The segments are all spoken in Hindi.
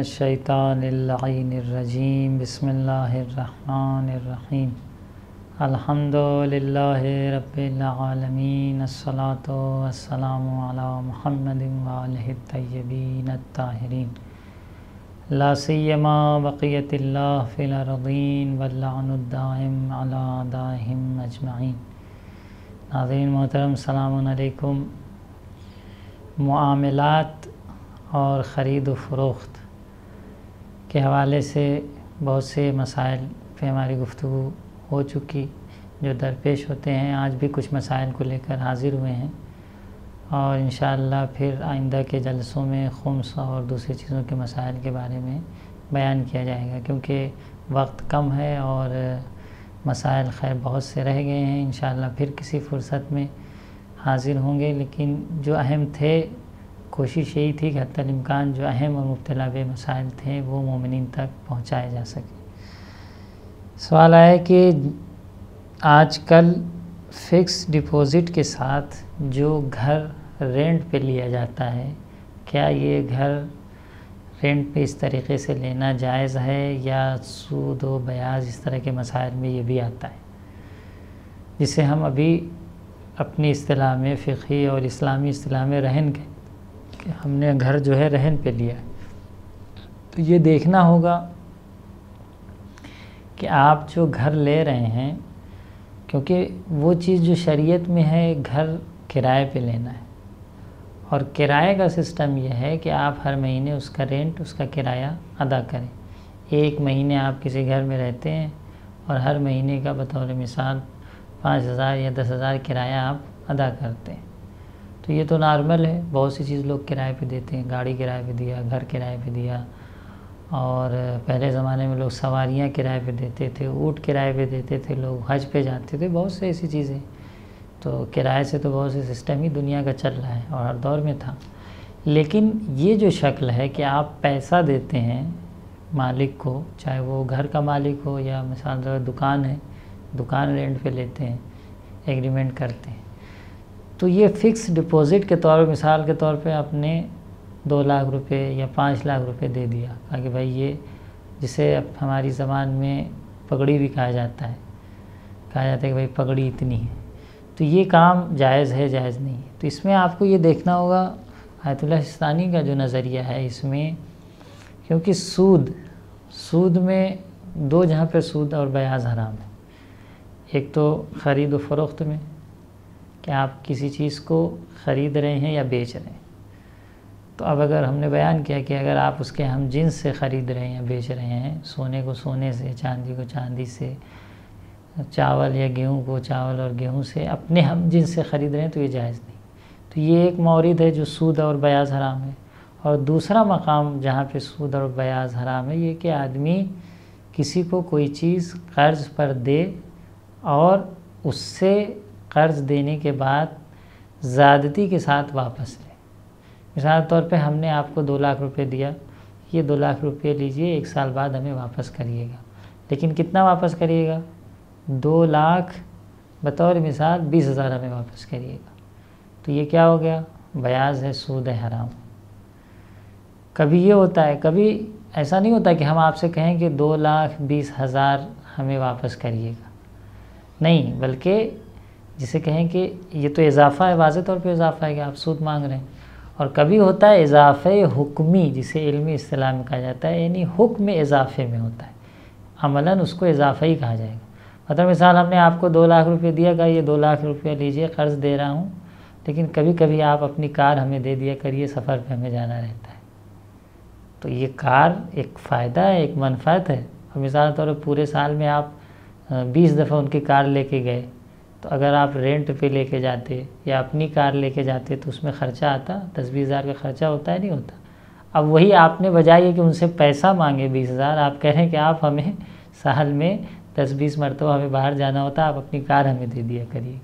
मिनश्शैतानिर्रजीम बिस्मिल्लाहिर्रहमानिर्रहीम अल्हम्दुलिल्लाहि रब्बिल आलमीन अस्सलातु वस्सलामु अला मुहम्मदिन व आलिहि तय्यबीन अत्ताहिरीन ला सिय्यमा बक़ियतिल्लाह फ़िल अर्दीन वल्लअनुद्दाइम अला दाहिम अजमईन। नाज़रीन मोहतरम, सलामुन अलैकुम। मुआमलात और ख़रीद व फ़रोख्त के हवाले से बहुत से मसाइल पे हमारी गुफ्तगू हो चुकी जो दरपेश होते हैं। आज भी कुछ मसाइल को लेकर हाज़िर हुए हैं और इंशाअल्लाह फिर आइंदा के जलसों में खुम्स और दूसरी चीज़ों के मसाइल के बारे में बयान किया जाएगा, क्योंकि वक्त कम है और मसाइल खैर बहुत से रह गए हैं। इंशाअल्लाह फिर किसी फ़ुर्सत में हाज़िर होंगे, लेकिन जो अहम थे कोशिश यही थी कि हत्तल इम्कान जो अहम और मुब्तला बे मसाइल थे वो मोमिनीन तक पहुँचाए जा सके। सवाल आया कि आजकल फ़िक्स डिपॉज़िट के साथ जो घर रेंट पे लिया जाता है, क्या ये घर रेंट पे इस तरीक़े से लेना जायज़ है या सूद व ब्याज इस तरह के मसाइल में ये भी आता है, जिसे हम अभी अपनी इस्तिलाह में फ़िक़ही और इस्लामी इस्तिलाह में रहन के हमने घर जो है रहन पे लिया। तो ये देखना होगा कि आप जो घर ले रहे हैं, क्योंकि वो चीज़ जो शरीयत में है घर किराए पे लेना है, और किराए का सिस्टम ये है कि आप हर महीने उसका रेंट, उसका किराया अदा करें। एक महीने आप किसी घर में रहते हैं और हर महीने का बतौर मिसाल 5,000 या 10,000 किराया आप अदा करते हैं। तो ये तो नॉर्मल है, बहुत सी चीज़ लोग किराए पे देते हैं। गाड़ी किराए पे दिया, घर किराए पे दिया, और पहले ज़माने में लोग सवारियाँ किराए पे देते थे, ऊँट किराए पे देते थे, लोग हज पे जाते थे, बहुत से ऐसी चीज़ें। तो किराए से तो बहुत से सिस्टम ही दुनिया का चल रहा है और हर दौर में था। लेकिन ये जो शक्ल है कि आप पैसा देते हैं मालिक को, चाहे वो घर का मालिक हो या मिसाल दुकान है, दुकान रेंट पे लेते हैं, एग्रीमेंट करते हैं, तो ये फ़िक्स डिपॉज़िट के तौर पर मिसाल के तौर पे आपने 2 लाख रुपए या 5 लाख रुपए दे दिया, कहा कि भाई ये, जिसे अब हमारी ज़बान में पगड़ी भी कहा जाता है, कि भाई पगड़ी इतनी है, तो ये काम जायज़ है जायज़ नहीं है। तो इसमें आपको ये देखना होगा आयतुल्लाह सिस्तानी का जो नज़रिया है इसमें, क्योंकि सूद में दो जहाँ पे सूद और ब्याज हराम है। एक तो ख़रीद व फ़रोख्त में कि आप किसी चीज़ को ख़रीद रहे हैं या बेच रहे हैं, तो अब अगर हमने बयान किया कि अगर आप उसके हम जिन्स से ख़रीद रहे हैं या बेच रहे हैं, सोने को सोने से, चांदी को चांदी से, चावल या गेहूं को चावल और गेहूं से, अपने हम जिन्स से ख़रीद रहे हैं, तो ये जायज़ नहीं। तो ये एक मौरिद है जो सूद और ब्याज हराम है। और दूसरा मकाम जहाँ पे सूद और ब्याज हराम है, ये कि आदमी किसी को कोई चीज़ कर्ज़ पर दे और उससे कर्ज़ देने के बाद ज़्यादती के साथ वापस ले। मिसाल तौर पे हमने आपको 2 लाख रुपए दिया, ये 2 लाख रुपए लीजिए, 1 साल बाद हमें वापस करिएगा। लेकिन कितना वापस करिएगा? 2 लाख बतौर मिसाल 20,000 हमें वापस करिएगा। तो ये क्या हो गया? ब्याज है, सूद है, हराम। कभी ये होता है, कभी ऐसा नहीं होता कि हम आपसे कहें कि 2,20,000 हमें वापस करिएगा, नहीं, बल्कि जिसे कहें कि ये तो इजाफ़ा है, वाज़ेह तौर पे इजाफ़ा है कि आप सूद मांग रहे हैं। और कभी होता है इजाफ़े हुक्मी, जिसे इल्मी इस्तिलाह में कहा जाता है, यानी हुक्म इजाफ़े में होता है, अमलन उसको इजाफ़ा ही कहा जाएगा। मतलब मिसाल हमने आपको 2 लाख रुपए दिया, कहा ये 2 लाख रुपये लीजिए, क़र्ज़ दे रहा हूँ, लेकिन कभी कभी आप अपनी कार हमें दे दिया करिए, सफ़र पे हमें जाना रहता है। तो ये कार एक फ़ायदा है, एक मनफ़अत है। और मिसाल तौर पर पूरे साल में आप 20 दफ़ा उनकी कार लेके गए, तो अगर आप रेंट पे लेके जाते या अपनी कार लेके जाते तो उसमें ख़र्चा आता, 10-20 हज़ार का ख़र्चा होता है, नहीं होता। अब वही आपने बजाय कि उनसे पैसा मांगे 20,000, आप कह रहे हैं कि आप हमें साल में 10-20 मरतबा हमें बाहर जाना होता, आप अपनी कार हमें दे दिया करिएगा।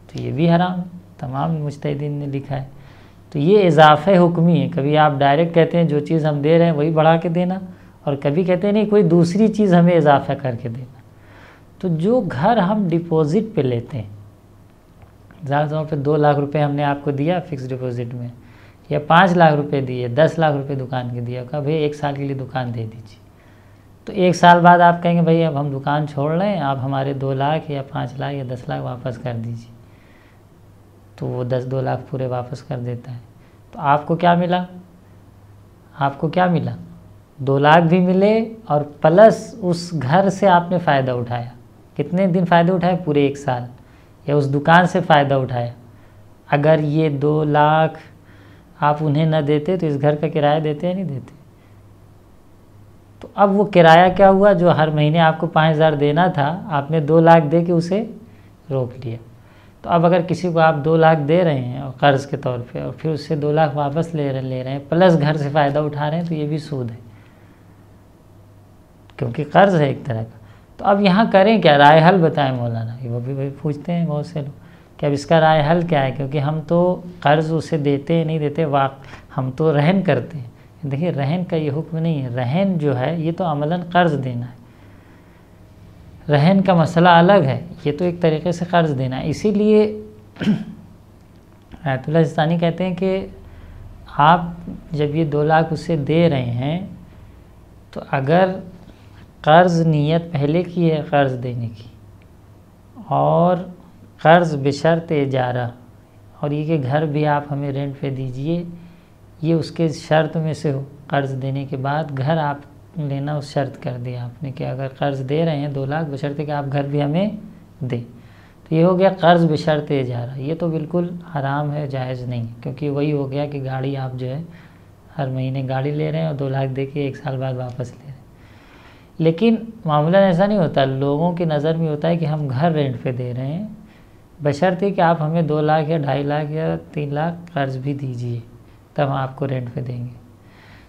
तो ये भी हराम, तमाम मुज्तहिदीन ने लिखा है। तो ये इजाफ़े हुक्मी है। कभी आप डायरेक्ट कहते हैं जो चीज़ हम दे रहे हैं वही बढ़ा के देना, और कभी कहते हैं नहीं, कोई दूसरी चीज़ हमें इजाफ़ा करके देना। तो जो घर हम डिपॉज़िट पे लेते हैं, ज़्यादा तौर पे 2 लाख रुपए हमने आपको दिया फ़िक्स डिपॉज़िट में, या 5 लाख रुपए दिए, 10 लाख रुपए दुकान के दिए, कहा भाई 1 साल के लिए दुकान दे दीजिए। तो 1 साल बाद आप कहेंगे भाई अब हम दुकान छोड़ रहे हैं, आप हमारे 2 लाख या 5 लाख या 10 लाख वापस कर दीजिए। तो वो 2 लाख पूरे वापस कर देता है। तो आपको क्या मिला? आपको क्या मिला? 2 लाख भी मिले और प्लस उस घर से आपने फ़ायदा उठाया। कितने दिन फ़ायदा उठाया? पूरे 1 साल। या उस दुकान से फ़ायदा उठाया। अगर ये 2 लाख आप उन्हें न देते तो इस घर का किराया देते या नहीं देते? तो अब वो किराया क्या हुआ? जो हर महीने आपको 5,000 देना था, आपने 2 लाख दे के उसे रोक लिया। तो अब अगर किसी को आप 2 लाख दे रहे हैं और कर्ज़ के तौर पे, और फिर उससे 2 लाख वापस ले रहे हैं, प्लस घर से फ़ायदा उठा रहे हैं, तो ये भी सूद है, क्योंकि कर्ज़ है एक तरह का। तो अब यहाँ करें क्या? राय हल बताएं मौलाना। वो भी पूछते हैं बहुत से लोग कि अब इसका राय हल क्या है, क्योंकि हम तो कर्ज़ उसे देते हैं नहीं देते, हम तो रहन करते हैं। देखिए रहन का ये हुक्म नहीं है। रहन जो है ये तो अमलन कर्ज़ देना है, रहन का मसला अलग है, ये तो एक तरीके से कर्ज़ देना है। इसीलिए आयतुल्लाह सिस्तानी कहते हैं कि आप जब ये 2 लाख उसे दे रहे हैं, तो अगर कर्ज़ नीयत पहले की है कर्ज़ देने की, और कर्ज़ बशर्त इजारा, और ये कि घर भी आप हमें रेंट पे दीजिए, ये उसके शर्त में से हो। कर्ज़ देने के बाद घर आप लेना उस शर्त कर दिया आपने कि अगर कर्ज़ दे रहे हैं 2 लाख, बशर्ते कि आप घर भी हमें दें। तो ये हो गया कर्ज़ बशर्त इजारा। ये तो बिल्कुल हराम है, जायज़ नहीं, क्योंकि वही हो गया कि गाड़ी आप जो है हर महीने गाड़ी ले रहे हैं और 2 लाख दे के 1 साल बाद वापस ले रहे हैं। लेकिन मामला ऐसा नहीं होता। लोगों की नज़र में होता है कि हम घर रेंट पे दे रहे हैं, बशर्ते कि आप हमें 2 लाख या 2.5 लाख या 3 लाख कर्ज़ भी दीजिए, तब हम आपको रेंट पे देंगे।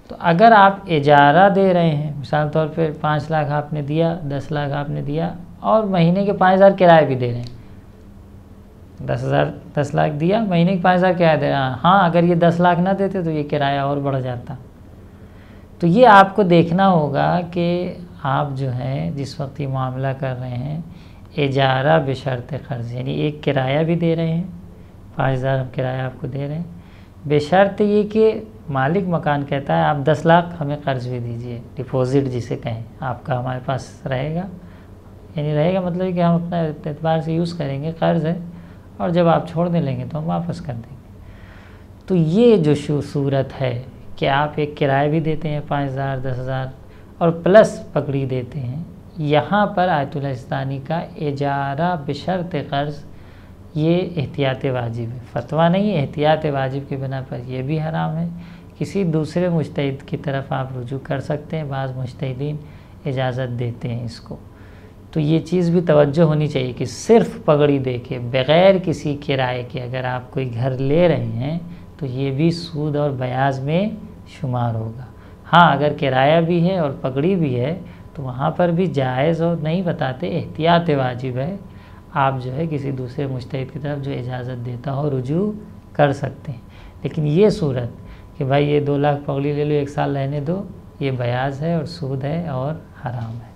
तो अगर आप इजारा दे रहे हैं, मिसाल तौर पे 5 लाख आपने दिया, 10 लाख आपने दिया, और महीने के 5,000 किराए भी दे रहे हैं, 10 लाख दिया, महीने के 5,000 किराया दे रहे हैं। हाँ, अगर ये 10 लाख ना देते तो ये किराया और बढ़ जाता। तो ये आपको देखना होगा कि आप जो है जिस वक्त ये मामला कर रहे हैं, इजारा बशर्त कर्ज़, यानी एक किराया भी दे रहे हैं, 5,000 हम किराया आपको दे रहे हैं, बशर्त ये कि मालिक मकान कहता है आप 10 लाख हमें कर्ज़ भी दीजिए, डिपॉज़िट जिसे कहें, आपका हमारे पास रहेगा, यानी रहेगा मतलब कि हम अपना एतबार से यूज़ करेंगे, कर्ज़ है, और जब आप छोड़ने लेंगे तो हम वापस कर देंगे। तो ये जो सूरत है कि आप एक किराया भी देते हैं 5,000 10,000 और प्लस पकड़ी देते हैं, यहाँ पर आयतुल्लाह सिस्तानी का इजारा बशर्त कर्ज़ ये एहतियात वाजिब है। फतवा नहीं है, एहतियात वाजिब के बिना पर यह भी हराम है। किसी दूसरे मुज्तहिद की तरफ आप रुजू कर सकते हैं, बाज़ मुज्तहिदीन इजाज़त देते हैं इसको। तो ये चीज़ भी तवज्जो होनी चाहिए कि सिर्फ़ पगड़ी दे के बग़ैर किसी किराए के अगर आप कोई घर ले रहे हैं तो ये भी सूद और ब्याज में शुमार होगा। हाँ, अगर किराया भी है और पगड़ी भी है तो वहाँ पर भी जायज़ और नहीं बताते, एहतियात वाजिब है। आप जो है किसी दूसरे मुज्तहिद की तरफ जो इजाज़त देता हो रुजू कर सकते हैं। लेकिन ये सूरत कि भाई ये 2 लाख पगड़ी ले लो 1 साल रहने दो, ये ब्याज है और सूद है और हराम है।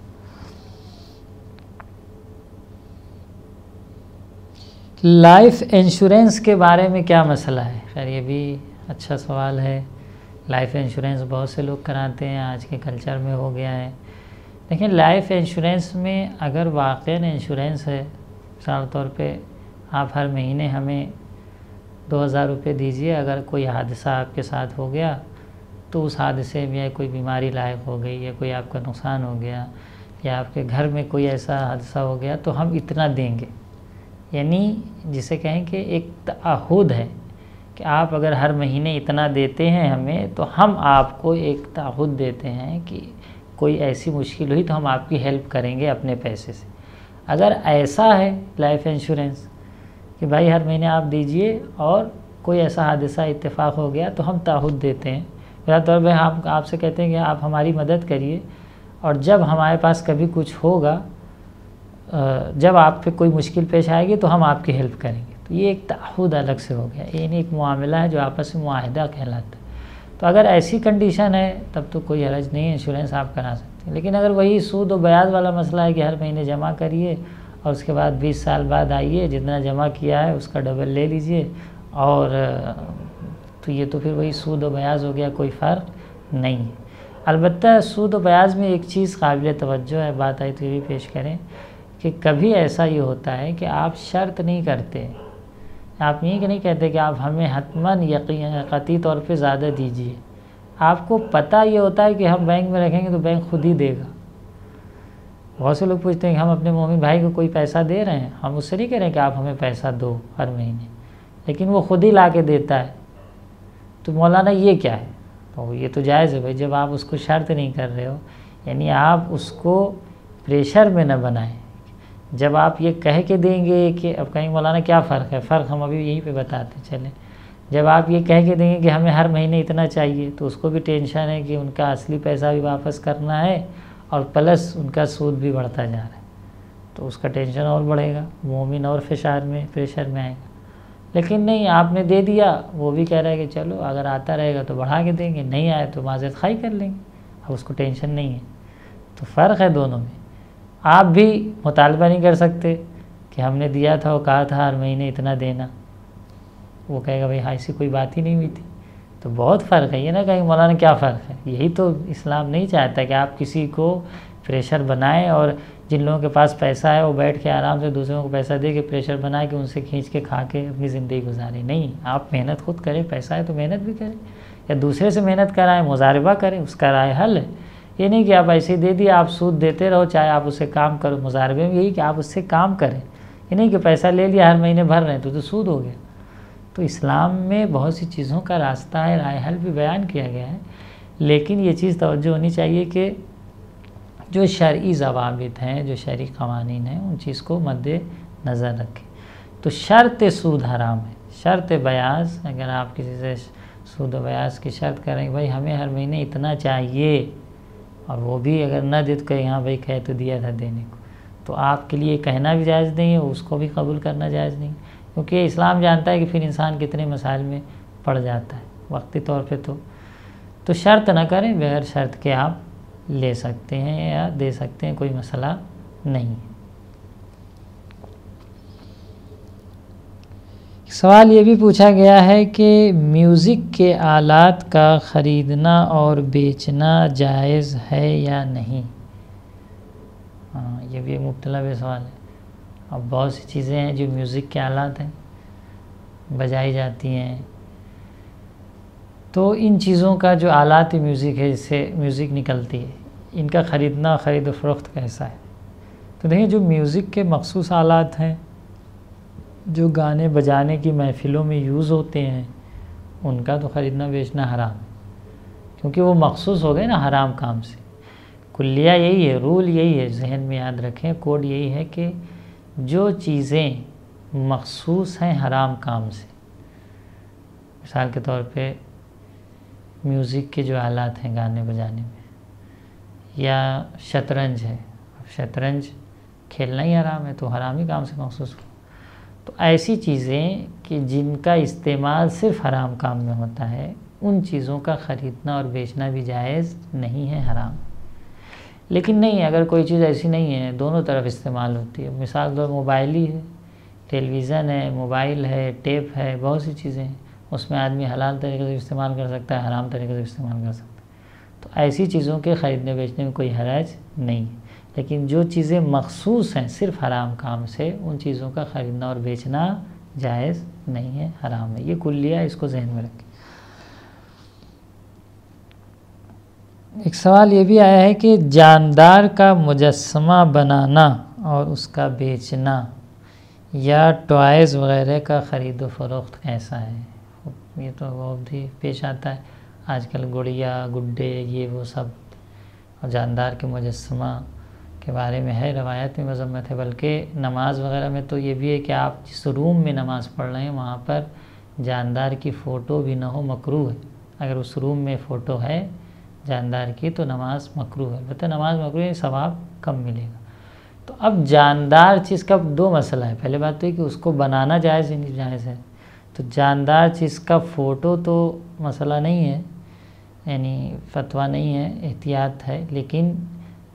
लाइफ इंश्योरेंस के बारे में क्या मसला है? खैर ये भी अच्छा सवाल है। लाइफ इंश्योरेंस बहुत से लोग कराते हैं, आज के कल्चर में हो गया है। लेकिन लाइफ इंश्योरेंस में अगर वाक़ई इंश्योरेंस है, मिसाल तौर पे आप हर महीने हमें 2,000 रुपये दीजिए, अगर कोई हादसा आपके साथ हो गया तो उस हादसे में कोई बीमारी लायक हो गई या कोई आपका नुकसान हो गया या आपके घर में कोई ऐसा हादसा हो गया तो हम इतना देंगे, यानी जिसे कहें कि एक ताहुद है कि आप अगर हर महीने इतना देते हैं हमें तो हम आपको एक ताहुद देते हैं कि कोई ऐसी मुश्किल हुई तो हम आपकी हेल्प करेंगे अपने पैसे से। अगर ऐसा है लाइफ इंश्योरेंस कि भाई हर महीने आप दीजिए और कोई ऐसा हादसा इत्तेफाक हो गया तो हम ताहुद देते हैं, मेरा तौर पर हम आपसे कहते हैं कि आप हमारी मदद करिए और जब हमारे पास कभी कुछ होगा, जब आप पे कोई मुश्किल पेश आएगी तो हम आपकी हेल्प करेंगे। तो ये एक ताहुद अलग से हो गया, ये नहीं एक मामला है जो आपस में मुआहिदा कहलाता है। तो अगर ऐसी कंडीशन है तब तो कोई हरज नहीं है, इंश्योरेंस आप करा सकते हैं। लेकिन अगर वही सूद और ब्याज वाला मसला है कि हर महीने जमा करिए और उसके बाद 20 साल बाद आइए, जितना जमा किया है उसका डबल ले लीजिए, और तो ये तो फिर वही सूद व ब्याज हो गया, कोई फ़र्क नहीं है। अलबत्ता सूद व ब्याज में एक चीज़ काबिल तवज्जो है, बात आई तो ये भी पेश करें कि कभी ऐसा ये होता है कि आप शर्त नहीं करते, आप ये कि नहीं कहते कि आप हमें हतमन यकीन कतई तौर पे ज़्यादा दीजिए। आपको पता ये होता है कि हम बैंक में रखेंगे तो बैंक खुद ही देगा। बहुत से लोग पूछते हैं कि हम अपने मोमिन भाई को कोई पैसा दे रहे हैं, हम उससे नहीं कह रहे हैं कि आप हमें पैसा दो हर महीने, लेकिन वो खुद ही ला के देता है। तो मौलाना ये क्या है? तो ये तो जायज़ है भाई, जब आप उसको शर्त नहीं कर रहे हो, यानी आप उसको प्रेशर में न बनाएं। जब आप ये कह के देंगे कि अब कहीं मौलाना क्या फ़र्क है, फ़र्क हम अभी यहीं पे बताते चलें। जब आप ये कह के देंगे कि हमें हर महीने इतना चाहिए, तो उसको भी टेंशन है कि उनका असली पैसा भी वापस करना है और प्लस उनका सूद भी बढ़ता जा रहा है, तो उसका टेंशन और बढ़ेगा, मोमिन और प्रेशर में आएगा। लेकिन नहीं, आपने दे दिया, वो भी कह रहा है कि चलो अगर आता रहेगा तो बढ़ा के देंगे, नहीं आए तो माज़रत खाई कर लेंगे, अब उसको टेंशन नहीं है। तो फ़र्क है दोनों में। आप भी मुतालबा नहीं कर सकते कि हमने दिया था, वो कहा था हर महीने इतना देना, वो कहेगा भाई हाँ ऐसी कोई बात ही नहीं हुई थी। तो बहुत फ़र्क है। ये ना कहेंगे मौलाना क्या फ़र्क है, यही तो इस्लाम नहीं चाहता कि आप किसी को प्रेशर बनाएं, और जिन लोगों के पास पैसा है वो बैठ के आराम से दूसरों को पैसा दे के प्रेशर बनाए कि उनसे खींच के खा के अपनी ज़िंदगी गुजारें। नहीं, आप मेहनत खुद करें, पैसा है तो मेहनत भी करें, या दूसरे से मेहनत कराएं, मुजारबा करें, उसका राय हल है। ये नहीं कि आप ऐसे ही दे दिए, आप सूद देते रहो, चाहे आप उससे काम करो। मुजारबे में यही कि आप उससे काम करें, ये नहीं कि पैसा ले लिया हर महीने भर रहे हैं तो सूद हो गया। तो इस्लाम में बहुत सी चीज़ों का रास्ता है, राय हल भी बयान किया गया है। लेकिन ये चीज़ तवज्जो होनी चाहिए कि जो शरई ज़वाबित हैं, जो शरई क़वानीन हैं, उन चीज़ को मद्दे नज़र रखें। तो शर्त सूद हराम है, शर्त ब्याज, अगर आप किसी से सूद ब्याज की शर्त करें भाई हमें हर महीने इतना चाहिए, और वो भी अगर न दे तो कहें हाँ भाई कह तो दिया था देने को, तो आपके लिए कहना भी जायज़ नहीं है, उसको भी कबूल करना जायज़ नहीं, क्योंकि इस्लाम जानता है कि फिर इंसान कितने मसाइल में पड़ जाता है वक्ती तौर पे। तो शर्त ना करें, बगैर शर्त के आप ले सकते हैं या दे सकते हैं, कोई मसला नहीं है। सवाल ये भी पूछा गया है कि म्यूज़िक के आलात का ख़रीदना और बेचना जायज़ है या नहीं। हाँ, ये भी एक मुब्तला सवाल है। अब बहुत सी चीज़ें हैं जो म्यूज़िक के आलात हैं, बजाई जाती हैं, तो इन चीज़ों का जो आलात म्यूज़िक है, जिससे म्यूज़िक निकलती है, इनका ख़रीदना ख़रीद फ़रोख्त कैसा है। तो देखिए, जो म्यूज़िक के मखसूस आलात हैं, जो गाने बजाने की महफ़िलों में यूज़ होते हैं, उनका तो ख़रीदना बेचना हराम है, क्योंकि वो मखसूस हो गए ना हराम काम से। कुल्लिया यही है, रूल यही है, जहन में याद रखें, कोड यही है कि जो चीज़ें मखसूस हैं हराम काम से, मिसाल के तौर पे म्यूज़िक के जो आलात हैं गाने बजाने में, या शतरंज है, शतरंज खेलना ही हराम है, तो हरामी काम से मखसूस हो। तो ऐसी चीज़ें कि जिनका इस्तेमाल सिर्फ हराम काम में होता है, उन चीज़ों का ख़रीदना और बेचना भी जायज़ नहीं है, हराम। लेकिन नहीं, अगर कोई चीज़ ऐसी नहीं है, दोनों तरफ इस्तेमाल होती है, मिसाल तो मोबाइल ही है, टेलीविज़न है, मोबाइल है, टेप है, बहुत सी चीज़ें हैं, उसमें आदमी हलाल तरीके से इस्तेमाल कर सकता है, हराम तरीके से इस्तेमाल कर सकता है। तो ऐसी चीज़ों के ख़रीदने बेचने में कोई हरज नहीं है। लेकिन जो चीज़ें मखसूस हैं सिर्फ हराम काम से, उन चीज़ों का ख़रीदना और बेचना जायज़ नहीं है, हराम है। ये कुल्लिया, इसको जहन में रखें। एक सवाल ये भी आया है कि जानदार का मुजस्समा बनाना और उसका बेचना या टॉयज़ वगैरह का ख़रीद व फ़रोख्त कैसा है। ये तो बहुत ही पेश आता है आजकल, गुड़िया, गुड्डे, ये वो सब, और जानदार के मुजस्समा के बारे में है, रवायत में मज़म्मत है। बल्कि नमाज वगैरह में तो ये भी है कि आप जिस रूम में नमाज़ पढ़ रहे हैं वहाँ पर जानदार की फ़ोटो भी ना हो, मकरूह है। अगर उस रूम में फ़ोटो है जानदार की तो नमाज मकरूह है, बता नमाज मकरूह है, सवाब कम मिलेगा। तो अब जानदार चीज़ का दो मसला है। पहले बात तो है कि उसको बनाना जायज़ ही नहीं जायज़ है, तो जानदार चीज़ का फ़ोटो तो मसला नहीं है, यानी फतवा नहीं है, एहतियात है। लेकिन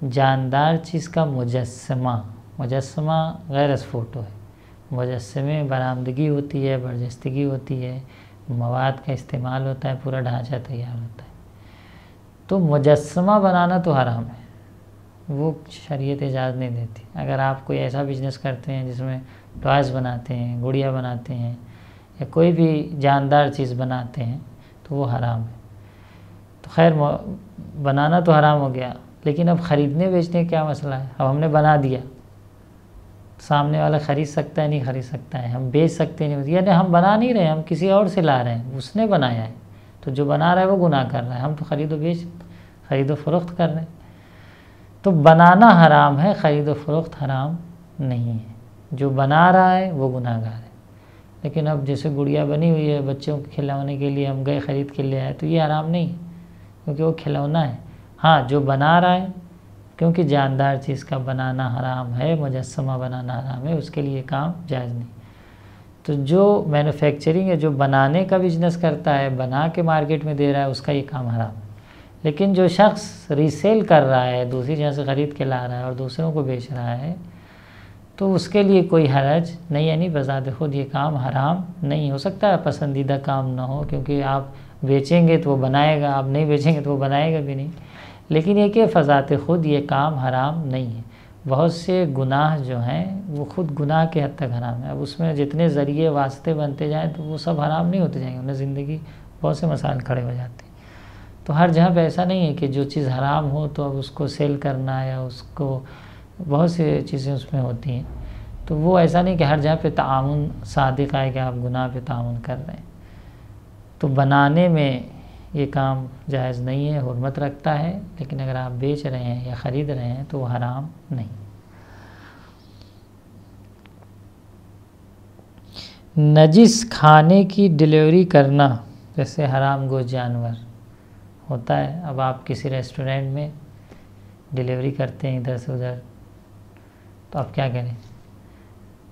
जानदार चीज़ का मुजस्समा गैर फ़ोटो है, मुजस्समे बरामदगी होती है, बरजस्तगी होती है, मवाद का इस्तेमाल होता है, पूरा ढांचा तैयार होता है। तो मुजस्समा बनाना तो हराम है, वो शरीयत इजाज़त नहीं देती। अगर आप कोई ऐसा बिजनेस करते हैं जिसमें टॉयज़ बनाते हैं, गुड़िया बनाते हैं या कोई भी जानदार चीज़ बनाते हैं तो वो हराम है। तो खैर बनाना तो हराम हो गया, लेकिन अब ख़रीदने बेचने का क्या मसला है? अब हमने बना दिया, सामने वाला ख़रीद सकता है नहीं ख़रीद सकता है, हम बेच सकते नहीं, यानी हम बना नहीं रहे, हम किसी और से ला रहे हैं, उसने बनाया है। तो जो बना रहा है वो गुनाह कर रहा है, हम तो ख़रीदो फ़रोख्त कर रहे हैं। तो बनाना हराम है, ख़रीदो फ़रोख्त हराम नहीं है। जो बना रहा है वो गुनाहगार है। लेकिन अब जैसे गुड़िया बनी हुई है बच्चों के खिलौने के लिए, हम गए ख़रीद के ले आए, तो ये हराम नहीं है क्योंकि वो खिलौना है। हाँ, जो बना रहा है, क्योंकि जानदार चीज़ का बनाना हराम है, मुजस्समा बनाना हराम है, उसके लिए काम जायज़ नहीं। तो जो मैन्युफैक्चरिंग है, जो बनाने का बिजनेस करता है, बना के मार्केट में दे रहा है, उसका ये काम हराम है। लेकिन जो शख्स रीसेल कर रहा है, दूसरी जगह से ख़रीद के ला रहा है और दूसरों को बेच रहा है, तो उसके लिए कोई हरज नहीं, यानी बज़ात खुद ये काम हराम नहीं। हो सकता है पसंदीदा काम ना हो, क्योंकि आप बेचेंगे तो वो बनाएगा, आप नहीं बेचेंगे तो वो बनाएगा भी नहीं। लेकिन ये कि फ़ज़ात खुद ये काम हराम नहीं है। बहुत से गुनाह जो हैं वो खुद गुनाह के हद तक हराम है। अब उसमें जितने ज़रिए वास्ते बनते जाएँ तो वो सब हराम नहीं होते जाएंगे, उन्हें ज़िंदगी बहुत से मसाइल खड़े हो जाते हैं। तो हर जगह पे ऐसा नहीं है कि जो चीज़ हराम हो तो अब उसको सेल करना, या उसको बहुत सी चीज़ें उसमें होती हैं। तो वो ऐसा नहीं कि हर जगह पे तामुन सादिक़ है कि आप गुनाह पे तामुन कर रहे हैं। तो बनाने में ये काम जायज़ नहीं है, हुर्मत रखता है, लेकिन अगर आप बेच रहे हैं या ख़रीद रहे हैं तो वो हराम नहीं। नजिस खाने की डिलीवरी करना, जैसे हराम गोश्त जानवर होता है। अब आप किसी रेस्टोरेंट में डिलीवरी करते हैं इधर से उधर, तो आप क्या करें?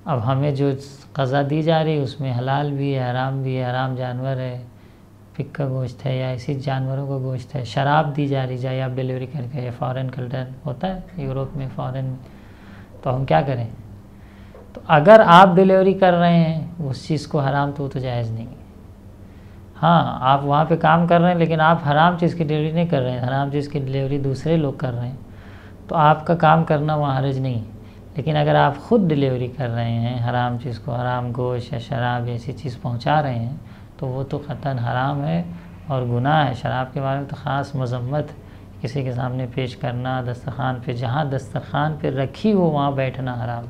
अब हमें जो क़ज़ा दी जा रही है उसमें हलाल भी है, हराम भी है। हराम जानवर है, पिग का गोश्त है या ऐसी जानवरों का गोश्त है। शराब दी जा रही जाए आप डिलीवरी करके, या फ़ॉरेन कल्चर होता है यूरोप में, फ़ॉरेन में, तो हम क्या करें? तो अगर आप डिलीवरी कर रहे हैं उस चीज़ को हराम, तो वो तो जायज़ नहीं है। हाँ, आप वहाँ पे काम कर रहे हैं लेकिन आप हराम चीज़ की डिलीवरी नहीं कर रहे हैं, हराम चीज़ की डिलीवरी दूसरे लोग कर रहे हैं, तो आपका काम करना वहाँ हर्ज नहीं है। लेकिन अगर आप ख़ुद डिलीवरी कर रहे हैं हराम चीज़ को, हराम गोश्त या शराब ऐसी चीज़ पहुँचा रहे हैं, तो वो तो क़तन हराम है और गुनाह है। शराब के बारे में तो ख़ास मज़म्मत, किसी के सामने पेश करना, दस्तरखान पे, जहाँ दस्तरखान पे रखी हो वहाँ बैठना हराम।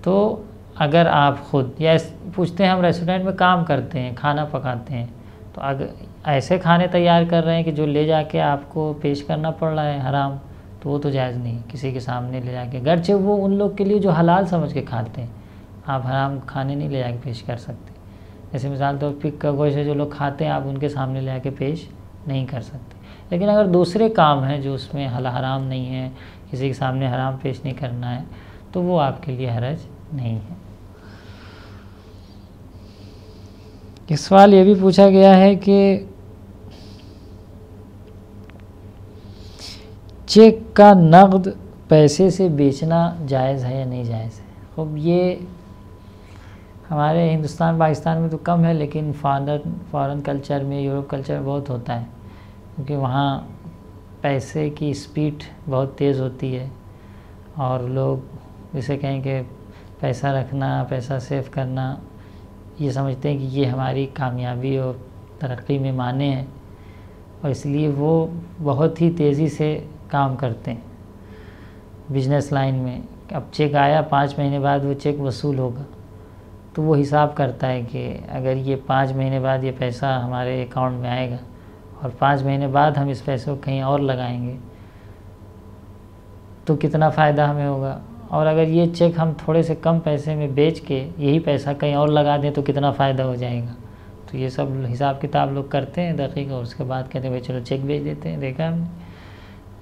तो अगर आप ख़ुद, या पूछते हैं हम रेस्टोरेंट में काम करते हैं, खाना पकाते हैं, तो अगर ऐसे खाने तैयार कर रहे हैं कि जो ले जाके आपको पेश करना पड़ रहा है हराम, तो वो तो जायज़ नहीं किसी के सामने ले जाके। गर्चे वो उन लोग के लिए जो हलाल समझ के खाते हैं, आप हराम खाने नहीं ले जाके पेश कर सकते। जैसे मिसाल तो पिग का गोश्त जो लोग खाते हैं, आप उनके सामने ले जाके पेश नहीं कर सकते। लेकिन अगर दूसरे काम हैं जो उसमें हराम नहीं है, किसी के सामने हराम पेश नहीं करना है, तो वो आपके लिए हरज नहीं है। इस सवाल ये भी पूछा गया है कि चेक का नक़द पैसे से बेचना जायज़ है या नहीं जायज़ है। खूब, ये हमारे हिंदुस्तान पाकिस्तान में तो कम है, लेकिन फ़ॉरेन कल्चर में, यूरोप कल्चर में बहुत होता है, क्योंकि वहाँ पैसे की स्पीड बहुत तेज़ होती है और लोग जिसे कहें कि पैसा रखना, पैसा सेव करना, ये समझते हैं कि ये हमारी कामयाबी और तरक्की में माने हैं, और इसलिए वो बहुत ही तेज़ी से काम करते हैं बिजनेस लाइन में। अब चेक आया, 5 महीने बाद वो चेक वसूल होगा, तो वो हिसाब करता है कि अगर ये 5 महीने बाद ये पैसा हमारे अकाउंट में आएगा और 5 महीने बाद हम इस पैसे को कहीं और लगाएंगे तो कितना फ़ायदा हमें होगा, और अगर ये चेक हम थोड़े से कम पैसे में बेच के यही पैसा कहीं और लगा दें तो कितना फ़ायदा हो जाएगा। तो ये सब हिसाब किताब लोग करते हैं दक़ीक़, और उसके बाद कहते हैं भाई चलो चेक भेज देते हैं। देखा हमने,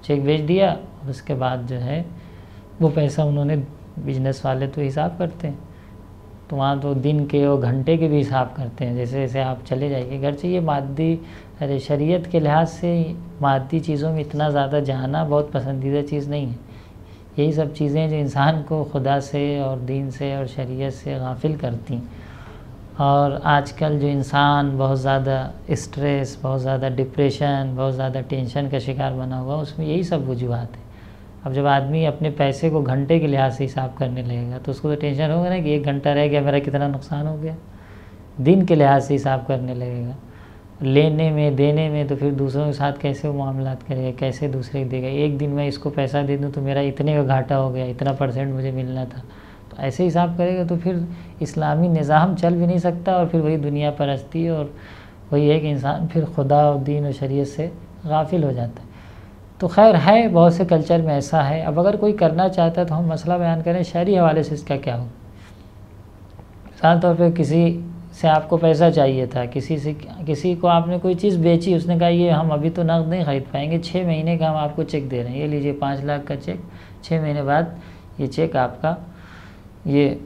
चेक भेज दिया और उसके बाद जो है वो पैसा उन्होंने, बिजनेस वाले तो हिसाब करते हैं, तो वहाँ तो दिन के और घंटे के भी हिसाब करते हैं, जैसे जैसे आप चले जाइए। घर से ये मादी, अरे शरीयत के लिहाज से मादी चीज़ों में इतना ज़्यादा जाना बहुत पसंदीदा चीज़ नहीं है। यही सब चीज़ें जो इंसान को खुदा से और दीन से और शरीयत से गाफिल करती हैं। और आजकल जो इंसान बहुत ज़्यादा स्ट्रेस, बहुत ज़्यादा डिप्रेशन, बहुत ज़्यादा टेंशन का शिकार बना हुआ, उसमें यही सब वजूहत है। अब जब आदमी अपने पैसे को घंटे के लिहाज से हिसाब करने लगेगा तो उसको तो टेंशन होगा ना कि 1 घंटा रह गया, मेरा कितना नुकसान हो गया। दिन के लिहाज से हिसाब करने लगेगा, लेने में देने में, तो फिर दूसरों के साथ कैसे वो मामलात करेगा, कैसे दूसरे को देगा। एक दिन मैं इसको पैसा दे दूँ तो मेरा इतने का घाटा हो गया, इतना % मुझे मिलना था, तो ऐसे हिसाब करेगा तो फिर इस्लामी निज़ाम चल भी नहीं सकता। और फिर वही दुनिया परस्ती और वही है कि इंसान फिर खुदा और दीन और शरीयत से गाफिल हो जाता है। तो खैर है, बहुत से कल्चर में ऐसा है। अब अगर कोई करना चाहता है तो हम मसला बयान करें शरई हवाले से इसका क्या हो। मिसाल तौर पर किसी से आपको पैसा चाहिए था, किसी को आपने कोई चीज़ बेची, उसने कहा ये हम अभी तो नकद नहीं ख़रीद पाएंगे, 6 महीने का हम आपको चेक दे रहे हैं, ये लीजिए 5 लाख का चेक, 6 महीने बाद ये चेक आपका, ये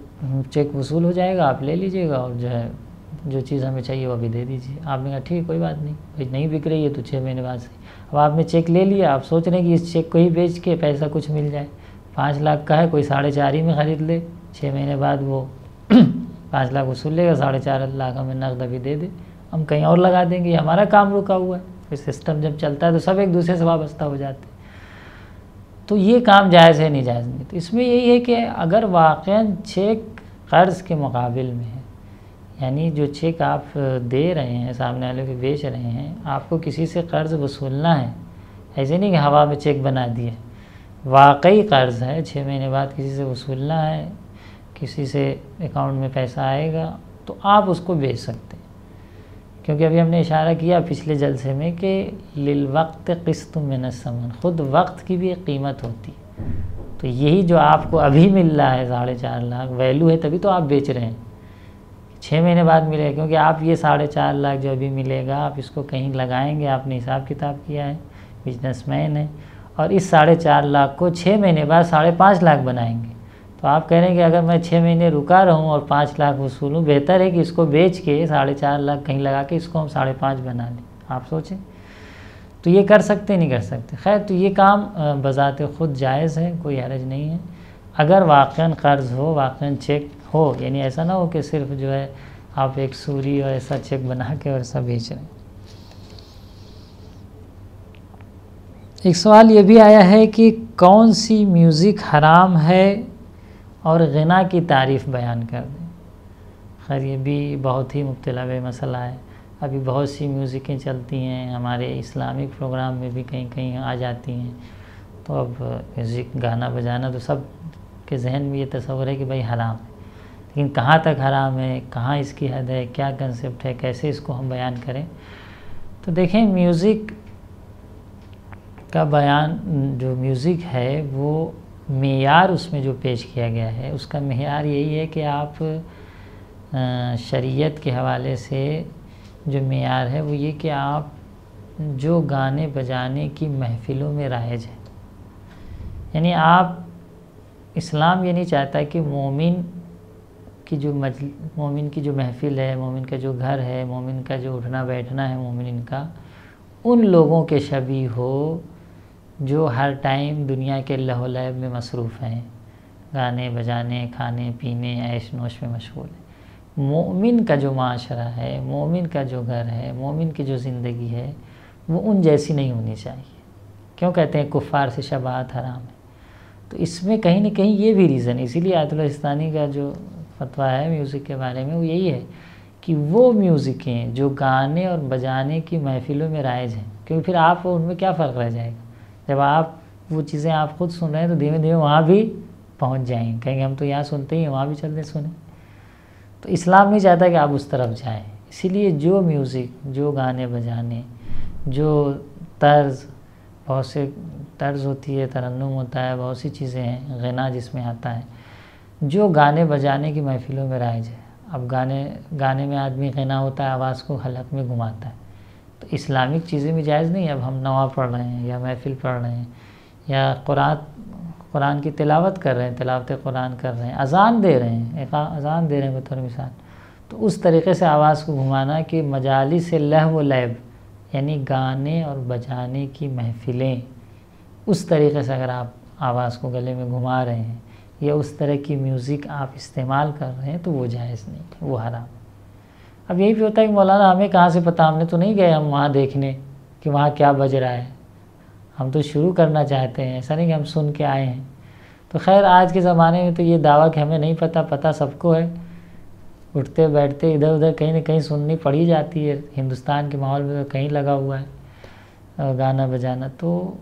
चेक वसूल हो जाएगा, आप ले लीजिएगा और जो है जो चीज़ हमें चाहिए वो अभी दे दीजिए। आपने कहा ठीक, कोई बात नहीं भाई, नहीं बिक रही है तो 6 महीने बाद सही। अब आपने चेक ले लिया, आप सोच रहे हैं कि इस चेक को ही बेच के पैसा कुछ मिल जाए। 5 लाख का है, कोई 4.5 ही में ख़रीद ले, 6 महीने बाद वो 5 लाख वसूल लेगा, 4.5 लाख हमें नकद अभी दे दे, हम कहीं और लगा देंगे, हमारा काम रुका हुआ है। फिर सिस्टम जब चलता है तो सब एक दूसरे से वाबस्ता हो जाते हैं। तो ये काम जायज़ है नहीं जायज़ नहीं। तो इसमें यही है कि अगर वाक़ई चेक कर्ज़ के मुकाबिल में है, यानी जो चेक आप दे रहे हैं, सामने वाले को बेच रहे हैं, आपको किसी से कर्ज़ वसूलना है, ऐसे नहीं कि हवा में चेक बना दिए, वाकई कर्ज़ है, 6 महीने बाद किसी से वसूलना है, किसी से अकाउंट में पैसा आएगा, तो आप उसको बेच सकते हैं। क्योंकि अभी हमने इशारा किया पिछले जलसे में कि लिल वक्त क़िस्त मिन अस्समन, ख़ुद वक्त की भी एक कीमत होती है। तो यही जो आपको अभी मिल रहा है 4.5 लाख, वैल्यू है तभी तो आप बेच रहे हैं। 6 महीने बाद मिलेगा, क्योंकि आप ये 4.5 लाख जो अभी मिलेगा आप इसको कहीं लगाएंगे, आपने हिसाब किताब किया है, बिजनेसमैन है, और इस 4.5 लाख को 6 महीने बाद 5.5 लाख बनाएंगे। तो आप कह रहे हैं कि अगर मैं 6 महीने रुका रहूं और 5 लाख वसूलूं, बेहतर है कि इसको बेच के 4.5 लाख कहीं लगा के इसको हम 5.5 बना लें। आप सोचें, तो ये कर सकते नहीं कर सकते। खैर, तो ये काम बज़ाते ख़ुद जायज़ है, कोई हरज नहीं है, अगर वाक़ई कर्ज़ हो, वाक़ई चेक हो। यानी ऐसा ना हो कि सिर्फ जो है आप एक सूरी और ऐसा चेक बना के और ऐसा बेच रहे हैं। एक सवाल ये भी आया है कि कौन सी म्यूज़िक हराम है और ग़िना की तारीफ़ बयान कर दें। खैर, ये भी बहुत ही मुब्तला मसला है। अभी बहुत सी म्यूज़िकें चलती हैं, हमारे इस्लामिक प्रोग्राम में भी कहीं कहीं आ जाती हैं। तो अब म्यूज़िक, गाना बजाना तो सब के जहन में ये तस्वर है कि भाई हराम है, लेकिन कहाँ तक हराम है, कहाँ इसकी हद है, क्या कंसेप्ट है, कैसे इसको हम बयान करें। तो देखें, म्यूज़िक का बयान, जो म्यूज़िक है वो मेयार उसमें जो पेश किया गया है, उसका मेयार यही है कि आप शरीयत के हवाले से जो मेयार है वो ये कि आप जो गाने बजाने की महफ़िलों में राइज है, यानी आप, इस्लाम ये नहीं चाहता कि मोमिन की जो महफ़िल है, मोमिन का जो घर है, मोमिन का जो उठना बैठना है मोमिन का, उन लोगों के शबीह हो जो हर टाइम दुनिया के लहव में मसरूफ़ हैं, गाने बजाने, खाने पीने, ऐश नोश में मशगूल है। मोमिन का जो माशरा है, मोमिन का जो घर है, मोमिन की जो ज़िंदगी है, वो उन जैसी नहीं होनी चाहिए। क्यों कहते हैं कुफ़ार से शबाहत हराम है? तो इसमें कहीं ना कहीं ये भी रीज़न, इसीलिए आयतुल्लाह सिस्तानी का जो फतवा है म्यूज़िक के बारे में वो यही है कि वो म्यूज़िकें जो गाने और बजाने की महफ़िलों में राइज हैं, क्योंकि फिर आप उनमें क्या फ़र्क रह जाएगा, जब आप वो चीज़ें आप ख़ुद सुन रहे हैं तो धीमे धीमे वहाँ भी पहुँच जाएंगे, कहेंगे हम तो यहाँ सुनते ही वहाँ भी चलते सुने। तो इस्लाम नहीं चाहता कि आप उस तरफ जाएं, इसीलिए जो म्यूज़िक, जो गाने बजाने, जो तर्ज़, बहुत से तर्ज़ होती है, तरन्नुम होता है, बहुत सी चीज़ें हैं, ग़िना जिसमें आता है, जो गाने बजाने की महफ़िलों में राइज है। अब गाने में आदमी ग़िना होता है, आवाज़ को हलक में घुमाता है, तो इस्लामिक चीज़ें भी जायज़ नहीं है। अब हम नवा पढ़ रहे हैं या महफ़िल पढ़ रहे हैं या कुरान की तिलावत कर रहे हैं, तिलावत कुरान कर रहे हैं, अज़ान दे रहे हैं, एक अज़ान दे रहे हैं बतौर मिसाल, तो उस तरीक़े से आवाज़ को घुमाना कि मजालिस से लहव व लैब, यानी गाने और बजाने की महफ़िलें, उस तरीक़े से अगर आप आवाज़ को गले में घुमा रहे हैं या उस तरह की म्यूज़िक आप इस्तेमाल कर रहे हैं तो वो जायज़ नहीं, वो हराम। अब यही भी होता है कि मौलाना हमें कहाँ से पता, हमने तो नहीं गए हम वहाँ देखने कि वहाँ क्या बज रहा है, हम तो शुरू करना चाहते हैं, ऐसा नहीं कि हम सुन के आए हैं। तो खैर आज के ज़माने में तो ये दावा कि हमें नहीं पता, पता सबको है। उठते बैठते इधर उधर कहीं ना कहीं सुननी पड़ी जाती है। हिंदुस्तान के माहौल में तो कहीं लगा हुआ है गाना बजाना। तो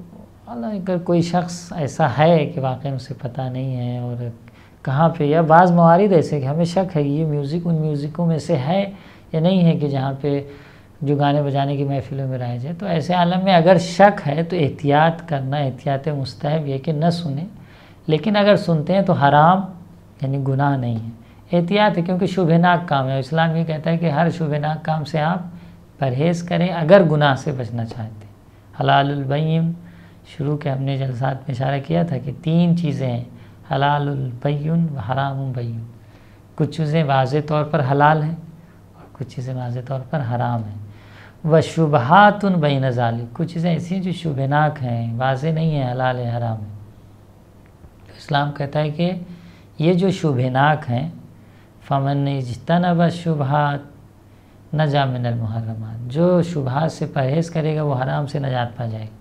अगर कोई शख्स ऐसा है कि वाकई उसे पता नहीं है और कहाँ पे, या बाज़ मवारिद ऐसे कि हमें शक है ये म्यूज़िक उन म्यूज़िकों में से है या नहीं है कि जहाँ पे जो गाने बजाने की महफ़िलों में राइज है, तो ऐसे आलम में अगर शक है तो एहतियात करना, एहतियात मुस्तहब ये कि न सुने, लेकिन अगर सुनते हैं तो हराम यानी गुनाह नहीं है, एहतियात है, क्योंकि शुभनाक काम है। इस्लाम ये कहता है कि हर शुभनाक काम से आप परहेज़ करें अगर गुनाह से बचना चाहते हैं। हलालुल बैय्यिन, शुरू के हमने जलसात में इशारा किया था कि 3 चीज़ें हैं, हलालुल बैय्यिन व हरामुल बैय्यिन। कुछ चीज़ें वाज़े तौर पर हलाल हैं और कुछ चीज़ें वाज़े तौर पर हराम हैं। व शुबहातुन बैन ज़ालिक, कुछ चीज़ें ऐसी हैं जो शुभनाक हैं, वाज़े नहीं है, हलाल है हराम है। तो इस्लाम कहता है कि ये जो शुभनाक हैं, फ़मन इज्तनब शुबहात नजा मिनल मुहर्रमात, जो शुबहात से परहेज़ करेगा वो हराम से नजात पा जाएगा।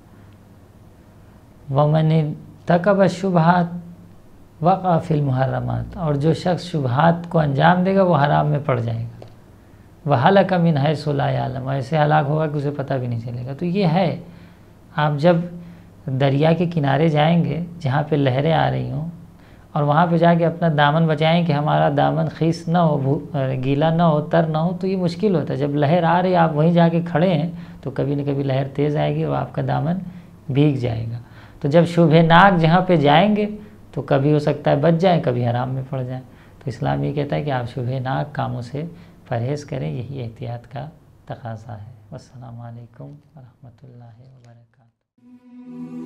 वमन तकब शुबहात वक़ा फ़िल मुहर्रमात, और जो शख्स शुबहात को अंजाम देगा वो हराम में पड़ जाएगा। वह हलक मिन हैसु ला यअलम, ऐसे हलाक होगा कि उसे पता भी नहीं चलेगा। तो ये है, आप जब दरिया के किनारे जाएंगे जहाँ पे लहरें आ रही हों और वहाँ पे जाके अपना दामन बचाएं कि हमारा दामन खीस ना हो, गीला ना हो, तर ना हो, तो ये मुश्किल होता है। जब लहर आ रही आप वहीं जाके खड़े हैं तो कभी न कभी लहर तेज़ आएगी और आपका दामन भीग जाएगा। तो जब शुभनाक जहाँ पे जाएंगे तो कभी हो सकता है बच जाए, कभी हराम में पड़ जाए। तो इस्लाम ये कहता है कि आप शुभनाक कामों से परहेज़ करें, यही एहतियात का तकाज़ा है। वस्सलामु अलैकुम व रहमतुल्लाहि व बरकातहू।